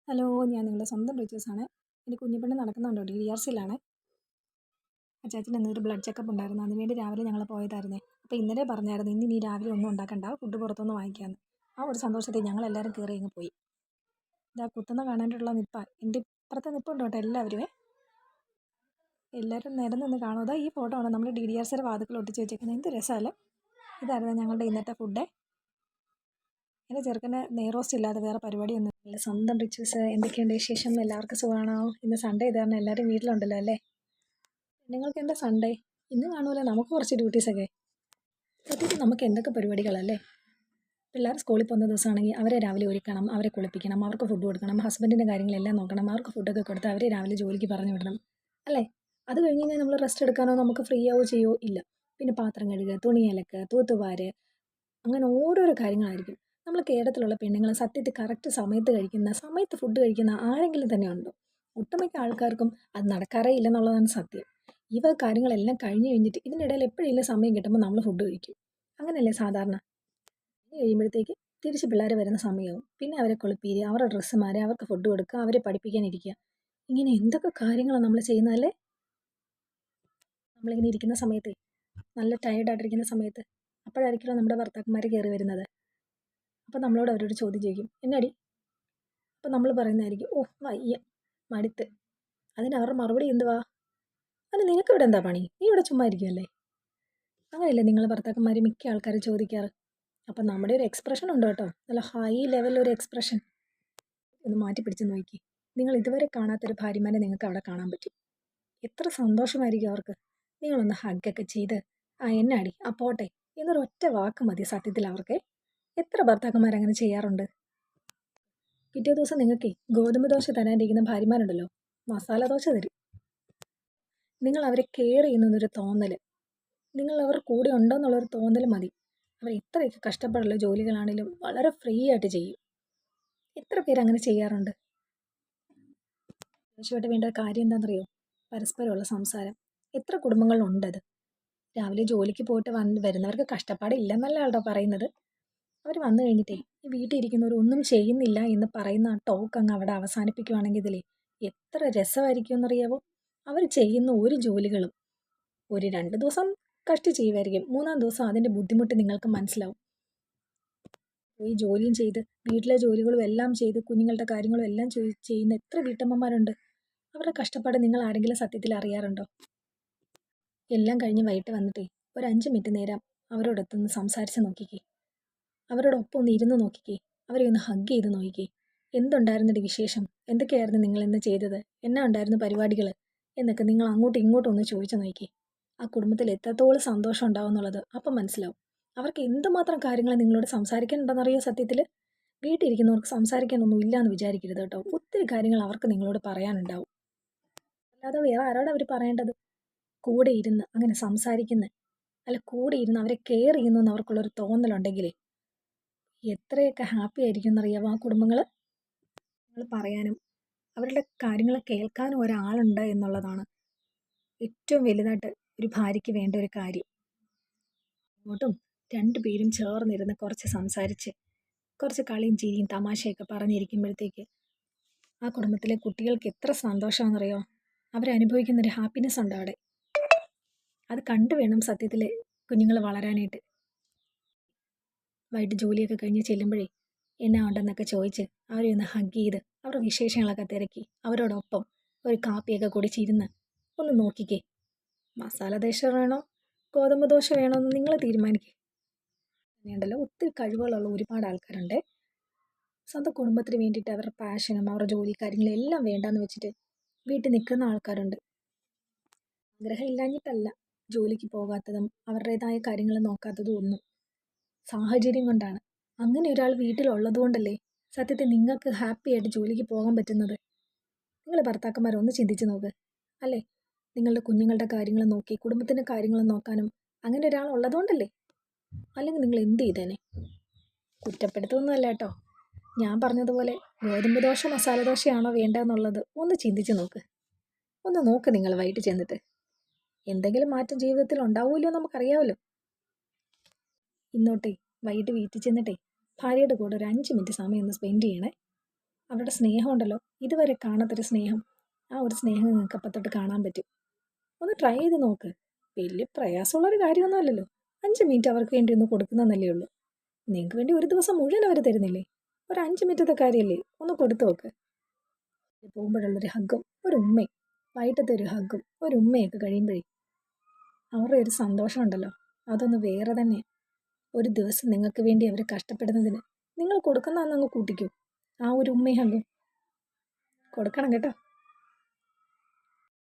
Hello, ഞാൻ നിങ്ങളുടെ സ്വന്തം ടീച്ചേഴ്സാണ്. എൻ്റെ കുഞ്ഞിപ്പെണ്ണ് നടക്കുന്നുണ്ടോ DRCയിലാണ്. അച്ചാച്ചന് എന്നൊരു ബ്ലഡ് ചെക്കപ്പ് ഉണ്ടായിരുന്നു. അതിനുവേണ്ടി രാവിലെ ഞങ്ങൾ പോയതായിരുന്നേ. അപ്പോൾ ഇന്നലെ പറഞ്ഞായിരുന്നു ഇന്ന് നീ രാവിലെ ഒന്നും ഉണ്ടാക്കണ്ട, ഫുഡ് പുറത്തുനിന്ന് വാങ്ങിക്കാമെന്ന്. ആ ഒരു സന്തോഷത്തിൽ ഞങ്ങളെല്ലാവരും കയറി അങ്ങ് പോയി. ഇതാ കുത്തുന്ന കാണാനായിട്ടുള്ള നിപ്പാ. എൻ്റെ ഇപ്പുറത്തെ നിപ്പുണ്ട് കേട്ടോ എല്ലാവരുമേ. എല്ലാവരും നേരെ നിന്ന് കാണും. അതാ ഈ ഫോട്ടോ ആണ് നമ്മൾ DRCയുടെ വാതിക്കൽ ഒട്ടിച്ച് വെച്ചേക്കുന്നത്. എന്ത് രസമല്ലേ. ഇതായിരുന്നു ഞങ്ങളുടെ ഇന്നത്തെ ഫുഡ്. എൻ്റെ ചെറുക്കന് നെയ്റോസ്റ്റ് ഇല്ലാതെ വേറെ പരിപാടിയൊന്നും ഇല്ല. സ്വന്തം റിച്വൽസ് എന്തൊക്കെയുണ്ട് വിശേഷം? എല്ലാവർക്കും സുഖമാണോ? ഇന്ന് സൺഡേ ഇതാണ്, എല്ലാവരും വീട്ടിലുണ്ടല്ലോ അല്ലേ. നിങ്ങൾക്ക് എന്താ സൺഡേ? ഇന്ന് കാണുമല്ലോ നമുക്ക് കുറച്ച് ഡ്യൂട്ടീസൊക്കെ. സത്യത്തിൽ നമുക്ക് എന്തൊക്കെ പരിപാടികളല്ലേ. പിള്ളേർ സ്കൂളിൽ പോകുന്ന ദിവസമാണെങ്കിൽ അവരെ രാവിലെ ഒരുക്കണം, അവരെ കുളിപ്പിക്കണം, അവർക്ക് ഫുഡ് കൊടുക്കണം, ഹസ്ബൻഡിൻ്റെ കാര്യങ്ങളെല്ലാം നോക്കണം, അവർക്ക് ഫുഡൊക്കെ കൊടുത്ത് അവരെ രാവിലെ ജോലിക്ക് പറഞ്ഞു വിടണം അല്ലേ. അത് കഴിഞ്ഞ് കഴിഞ്ഞാൽ നമ്മൾ റെസ്റ്റ് എടുക്കാനോ നമുക്ക് ഫ്രീ ആവോ ചെയ്യുമോ ഇല്ല. പിന്നെ പാത്രം കഴുകുക, തുണി അലക്കുക, തൂത്തുവാര്, അങ്ങനെ ഓരോരോ കാര്യങ്ങളായിരിക്കും. നമ്മൾ കേരളത്തിലുള്ള പെണ്ണുങ്ങൾ സത്യത്തിൽ കറക്റ്റ് സമയത്ത് കഴിക്കുന്ന, സമയത്ത് ഫുഡ് കഴിക്കുന്ന ആരെങ്കിലും തന്നെ ഉണ്ടോ? ഒട്ടുമിക്ക ആൾക്കാർക്കും അത് നടക്കാറേ ഇല്ലെന്നുള്ളതാണ് സത്യം. ഈ വക കാര്യങ്ങളെല്ലാം കഴിഞ്ഞ് കഴിഞ്ഞിട്ട് ഇതിനിടയിൽ എപ്പോഴെങ്കിലും സമയം കിട്ടുമ്പോൾ നമ്മൾ ഫുഡ് കഴിക്കും. അങ്ങനെയല്ലേ സാധാരണ. കഴിയുമ്പോഴത്തേക്ക് തിരിച്ച് പിള്ളേർ വരുന്ന സമയവും പിന്നെ അവരെ കുളിപ്പീര്, അവരുടെ ഡ്രസ്സ് മാറി, അവർക്ക് ഫുഡ് കൊടുക്കുക, അവരെ പഠിപ്പിക്കാനിരിക്കുക. ഇങ്ങനെ എന്തൊക്കെ കാര്യങ്ങളാണ് നമ്മൾ ചെയ്യുന്നതല്ലേ. നമ്മളിങ്ങനെ ഇരിക്കുന്ന സമയത്ത്, നല്ല ടയേർഡായിട്ടിരിക്കുന്ന സമയത്ത്, അപ്പോഴായിരിക്കുമല്ലോ നമ്മുടെ ഭർത്താക്കന്മാർ കയറി വരുന്നത്. അപ്പോൾ നമ്മളോട് അവരോട് ചോദ്യം ചോദിക്കും, എന്നാടി. അപ്പോൾ നമ്മൾ പറയുന്നതായിരിക്കും, ഓ വയ്യ, മടുത്ത്. അതിന് അവരുടെ മറുപടി എന്തുവാ? അത് നിനക്കിവിടെ എന്താ പണി, നീ ഇവിടെ ചുമ്മാ ഇരിക്കുമല്ലേ. അങ്ങനെയല്ലേ നിങ്ങൾ ഭർത്താക്കന്മാർ മിക്ക ആൾക്കാരും ചോദിക്കാറ്. അപ്പം നമ്മുടെ ഒരു എക്സ്പ്രഷൻ ഉണ്ട് കേട്ടോ, നല്ല ഹൈ ലെവലിലൊരു എക്സ്പ്രഷൻ. ഒന്ന് മാറ്റി പിടിച്ച് നോക്കി. നിങ്ങൾ ഇതുവരെ കാണാത്തൊരു ഭാര്യമാരെ നിങ്ങൾക്ക് അവിടെ കാണാൻ പറ്റും. എത്ര സന്തോഷമായിരിക്കും അവർക്ക്. നിങ്ങളൊന്ന് ഹഗ്ഗൊക്കെ ചെയ്ത്, ആ എന്നാടി, ആ പോട്ടെ എന്നൊരു ഒറ്റ വാക്ക് മതി സത്യത്തിൽ അവർക്ക്. എത്ര ഭർത്താക്കന്മാരങ്ങനെ ചെയ്യാറുണ്ട്. പിറ്റേ ദിവസം നിങ്ങൾക്ക് ഗോതമ്പ് ദോശ തരാനിരിക്കുന്ന ഭാര്യമാരുണ്ടല്ലോ, മസാല ദോശ തരും. നിങ്ങൾ അവരെ കെയർ ചെയ്യുന്നൊരു തോന്നൽ, നിങ്ങൾ അവർ കൂടെ ഉണ്ടോയെന്നുള്ളൊരു തോന്നൽ മതി. അവർ എത്രയൊക്കെ കഷ്ടപ്പാടുള്ള ജോലികളാണെങ്കിലും വളരെ ഫ്രീ ആയിട്ട് ചെയ്യും. എത്ര പേര് അങ്ങനെ ചെയ്യാറുണ്ട്. ആവശ്യമായിട്ട് വേണ്ട കാര്യം എന്താണെന്നറിയോ? പരസ്പരമുള്ള സംസാരം. എത്ര കുടുംബങ്ങളുണ്ടത്. രാവിലെ ജോലിക്ക് പോയിട്ട് വരുന്നവർക്ക് കഷ്ടപ്പാടില്ലെന്നല്ല ആളുടെ പറയുന്നത്. അവർ വന്നു കഴിഞ്ഞിട്ടേ ഈ വീട്ടിൽ ഇരിക്കുന്നവർ ഒന്നും ചെയ്യുന്നില്ല എന്ന് പറയുന്ന ആ ടോക്ക് അങ്ങ് അവിടെ അവസാനിപ്പിക്കുവാണെങ്കിൽ ഇതിലേ എത്ര രസമായിരിക്കും എന്നറിയാവോ. അവർ ചെയ്യുന്ന ഒരു ജോലികളും ഒരു 2 ദിവസം കഷ്ടി ചെയ്യുമായിരിക്കും, 3-ാം ദിവസം അതിൻ്റെ ബുദ്ധിമുട്ട് നിങ്ങൾക്ക് മനസ്സിലാവും. ഈ ജോലിയും ചെയ്ത് വീട്ടിലെ ജോലികളും എല്ലാം ചെയ്ത് കുഞ്ഞുങ്ങളുടെ കാര്യങ്ങളും എല്ലാം ചെയ്യുന്ന എത്ര വീട്ടമ്മമാരുണ്ട്. അവരുടെ കഷ്ടപ്പാട് നിങ്ങൾ ആരെങ്കിലും സത്യത്തിൽ അറിയാറുണ്ടോ? എല്ലാം കഴിഞ്ഞ് വൈകിട്ട് വന്നിട്ടേ ഒരു 5 മിനിറ്റ് നേരം അവരോടൊത്തൊന്ന് സംസാരിച്ച് നോക്കിക്കേ. അവരോടൊപ്പം ഒന്ന് ഇരുന്ന് നോക്കിക്കേ. അവരെ ഒന്ന് ഹഗ് ചെയ്ത് നോക്കിക്കേ. എന്തുണ്ടായിരുന്നടി വിശേഷം, എന്തൊക്കെയായിരുന്നു നിങ്ങൾ ഇന്ന് ചെയ്തത്, എന്നാ ഉണ്ടായിരുന്നു പരിപാടികൾ എന്നൊക്കെ നിങ്ങൾ അങ്ങോട്ടും ഇങ്ങോട്ടും ഒന്ന് ചോദിച്ചു നോക്കിക്കേ. ആ കുടുംബത്തിൽ എത്രത്തോളം സന്തോഷം ഉണ്ടാവും എന്നുള്ളത് അപ്പം മനസ്സിലാവും. അവർക്ക് എന്തുമാത്രം കാര്യങ്ങൾ നിങ്ങളോട് സംസാരിക്കാനുണ്ടെന്നറിയോ സത്യത്തിൽ. വീട്ടിലിരിക്കുന്നവർക്ക് സംസാരിക്കാനൊന്നും ഇല്ലയെന്ന് വിചാരിക്കരുത് കേട്ടോ. ഒത്തിരി കാര്യങ്ങൾ അവർക്ക് നിങ്ങളോട് പറയാനുണ്ടാവും. അല്ലാതെ വേറെ ആരോടാ അവർ പറയേണ്ടത്. കൂടെ ഇരുന്ന് അങ്ങനെ സംസാരിക്കുന്ന, അല്ല കൂടെ ഇരുന്ന് അവരെ കെയർ ചെയ്യുന്നു എന്ന് അവർക്കുള്ളൊരു തോന്നലുണ്ടെങ്കിലേ എത്രയൊക്കെ ഹാപ്പി ആയിരിക്കും എന്നറിയാമോ ആ കുടുംബങ്ങൾ. നിങ്ങൾ പറയാനും അവരുടെ കാര്യങ്ങൾ കേൾക്കാനും ഒരാളുണ്ട് എന്നുള്ളതാണ് ഏറ്റവും വലുതായിട്ട് ഒരു ഭാര്യയ്ക്ക് വേണ്ട ഒരു കാര്യം. അങ്ങോട്ടും 2 പേരും ചേർന്നിരുന്ന് കുറച്ച് സംസാരിച്ച് കുറച്ച് കളിയും ചിരിയും തമാശയൊക്കെ പറഞ്ഞിരിക്കുമ്പോഴത്തേക്ക് ആ കുടുംബത്തിലെ കുട്ടികൾക്ക് എത്ര സന്തോഷമാണെന്നറിയോ. അവരനുഭവിക്കുന്നൊരു ഹാപ്പിനെസ് ഉണ്ട് അവിടെ. അത് കണ്ടു വേണം സത്യത്തിൽ കുഞ്ഞുങ്ങൾ വളരാനായിട്ട്. വൈകിട്ട് ജോലിയൊക്കെ കഴിഞ്ഞ് ചെല്ലുമ്പോഴേ എന്നാ ഉണ്ടെന്നൊക്കെ ചോദിച്ച് അവരെ ഒന്ന് ഹഗ് ചെയ്ത് അവരുടെ വിശേഷങ്ങളൊക്കെ തിരക്കി അവരോടൊപ്പം ഒരു കാപ്പിയൊക്കെ കുടിച്ചിരുന്ന് ഒന്ന് നോക്കിക്കേ. മസാല ദോശ വേണോ ഗോതമ്പ് ദോശ വേണോ എന്ന് നിങ്ങൾ തീരുമാനിക്കേ. അങ്ങനെയുണ്ടല്ലോ ഒത്തിരി കഴിവുകളുള്ള ഒരുപാട് ആൾക്കാരുണ്ട്. സ്വന്തം കുടുംബത്തിന് വേണ്ടിയിട്ട് അവരുടെ പാഷനും അവരുടെ ജോലി കാര്യങ്ങളും എല്ലാം വേണ്ടാന്ന് വെച്ചിട്ട് വീട്ടിൽ നിൽക്കുന്ന ആൾക്കാരുണ്ട്. ആഗ്രഹം ഇല്ലാഞ്ഞിട്ടല്ല ജോലിക്ക് പോകാത്തതും അവരുടേതായ കാര്യങ്ങൾ നോക്കാത്തതും ഒന്നും, സാഹചര്യം കൊണ്ടാണ്. അങ്ങനെ ഒരാൾ വീട്ടിലുള്ളത് കൊണ്ടല്ലേ സത്യത്തിൽ നിങ്ങൾക്ക് ഹാപ്പി ആയിട്ട് ജോലിക്ക് പോകാൻ പറ്റുന്നത്. നിങ്ങൾ ഭർത്താക്കന്മാരൊന്ന് ചിന്തിച്ച് നോക്ക് അല്ലേ. നിങ്ങളുടെ കുഞ്ഞുങ്ങളുടെ കാര്യങ്ങൾ നോക്കി കുടുംബത്തിൻ്റെ കാര്യങ്ങൾ നോക്കാനും അങ്ങനെ ഒരാൾ ഉള്ളതുകൊണ്ടല്ലേ. അല്ലെങ്കിൽ നിങ്ങൾ എന്ത് ചെയ്തേനെ. കുറ്റപ്പെടുത്തൊന്നുമല്ല കേട്ടോ. ഞാൻ പറഞ്ഞതുപോലെ ഗോതമ്പ് ദോശ മസാല ദോശയാണോ വേണ്ടതെന്നുള്ളത് ഒന്ന് ചിന്തിച്ച് നോക്ക്. ഒന്ന് നോക്ക് നിങ്ങൾ വൈകിട്ട് ചെന്നിട്ട്. എന്തെങ്കിലും മാറ്റം ജീവിതത്തിൽ ഉണ്ടാവുമല്ലോ നമുക്കറിയാമല്ലോ. ഇന്നോട്ടെ വൈകിട്ട് വീട്ടിൽ ചെന്നിട്ടേ ഭാര്യയുടെ കൂടെ ഒരു 5 മിനിറ്റ് സമയം ഒന്ന് സ്പെൻഡ് ചെയ്യണേ. അവരുടെ സ്നേഹമുണ്ടല്ലോ, ഇതുവരെ കാണാത്തൊരു സ്നേഹം. ആ ഒരു സ്നേഹം നിങ്ങൾക്ക് അപ്പം തൊട്ട് കാണാൻ പറ്റും. ഒന്ന് ട്രൈ ചെയ്ത് നോക്ക്. വലിയ പ്രയാസമുള്ളൊരു കാര്യമൊന്നുമല്ലല്ലോ. 5 മിനിറ്റ് അവർക്ക് വേണ്ടി ഒന്ന് കൊടുക്കുന്നതെന്നല്ലേ ഉള്ളൂ. നിങ്ങൾക്ക് വേണ്ടി ഒരു ദിവസം മുഴുവൻ അവർ തരുന്നില്ലേ? ഒരു 5 മിനിറ്റത്തെ കാര്യമല്ലേ? ഒന്ന് കൊടുത്തു നോക്ക്. പോകുമ്പോഴുള്ളൊരു ഹഗ്ഗും ഒരു ഉമ്മയും, വൈകിട്ടത്തെ ഒരു ഹഗ്ഗും ഒരു ഉമ്മയൊക്കെ കഴിയുമ്പോഴേ അവരുടെ ഒരു സന്തോഷം ഉണ്ടല്ലോ, അതൊന്ന് വേറെ തന്നെ. ഒരു ദിവസം നിങ്ങൾക്ക് വേണ്ടി അവർ കഷ്ടപ്പെടുന്നതിന് നിങ്ങൾ കൊടുക്കുന്നതെന്നങ്ങ് കൂട്ടിക്കൂ. ആ ഒരു ഉമ്മയും ഹഗ്ഗും കൊടുക്കണം കേട്ടോ.